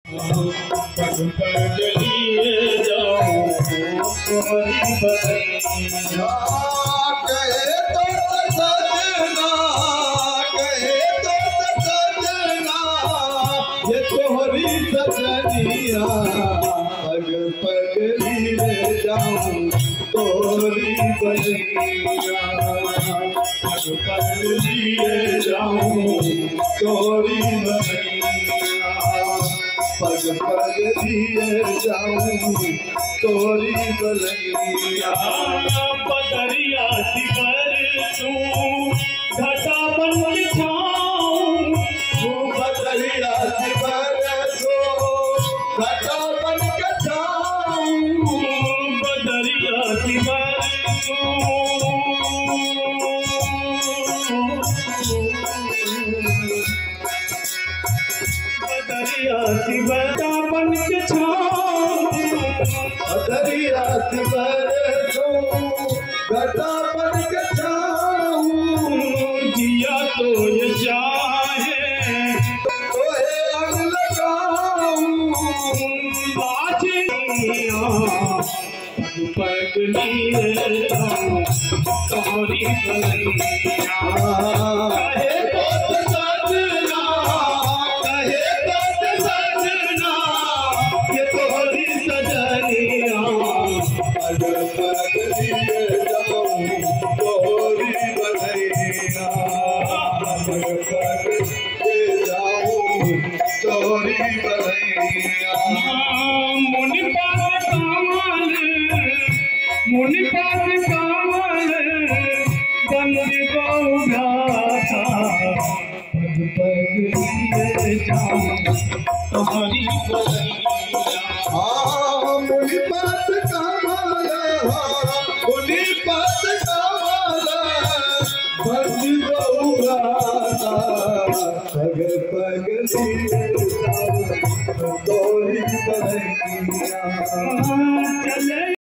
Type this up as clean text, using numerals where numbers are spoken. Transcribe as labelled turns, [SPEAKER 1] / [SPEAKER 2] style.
[SPEAKER 1] पग पग लिए जाऊं तुम्हारी बदनिया।
[SPEAKER 2] कहे तो सजना, कहे तो सजना, ये तोहरी सजनिया। पग पग लिए जाऊं तोहरी बदनिया।
[SPEAKER 1] पग पग लिए जाऊं
[SPEAKER 2] तोहरी बदनिया। पग पग लिए जाऊं तोहरी बदनिया।
[SPEAKER 1] बदरिया सिगर तू घटा बन के छाऊं।
[SPEAKER 2] तू बदरिया सिगर तू घटा बन के छाऊं।
[SPEAKER 1] बदरिया सिगर बदरिया सिबरा बन के छाऊं।
[SPEAKER 2] बदरिया सिगर तू घटा बन के छाऊं।
[SPEAKER 1] जिया तो ये चाहे
[SPEAKER 2] तोहे रंग लगाऊं।
[SPEAKER 1] बाजिया पग लिए जाऊं तोहरी बदनिया। कहे तो सजना, कहे तो सजना, ये तोहरी सजनिया।
[SPEAKER 2] पग पग लिए जाऊं तोहरी बदनिया। पग पग लिए जाऊं तोहरी बदनिया।
[SPEAKER 1] मुनि पास कामल, मुनि पास कामल बंद गौ भ्राता। पग पग लिए जाऊं तुम्हारी बदनिया।
[SPEAKER 2] मुनि पास कमल, मुनि पास कमल बंद गौराता। पग पग लिए जाऊं तोहरी बदनिया।
[SPEAKER 1] चले